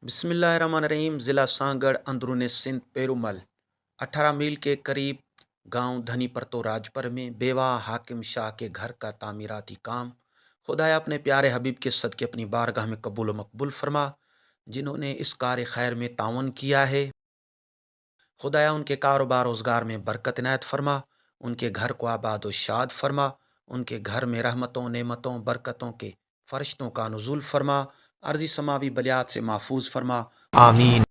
बिस्मिल्लाहिर्रहमानिर्रहीम। ज़िला सांगड़, अंदरून सिंध, पेरुमल। 18 मील के करीब गांव धनीपरतो राजपर में बेवा हाकिम शाह के घर का तामीराती काम खुदाया अपने प्यारे हबीब के सदक़े अपनी बारगाह में कबूल व मकबूल फरमा। जिन्होंने इस कार खैर में तावन किया है, खुदाया उनके कारोबार रोज़गार में बरकत इनायत फरमा, उनके घर को आबाद व शाद फरमा, उनके घर में रहमतों, नेमतों, बरकतों के फरिश्तों का नुज़ूल फरमा, अर्ज़ी समावी बलियात से महफूज फरमा। आमीन।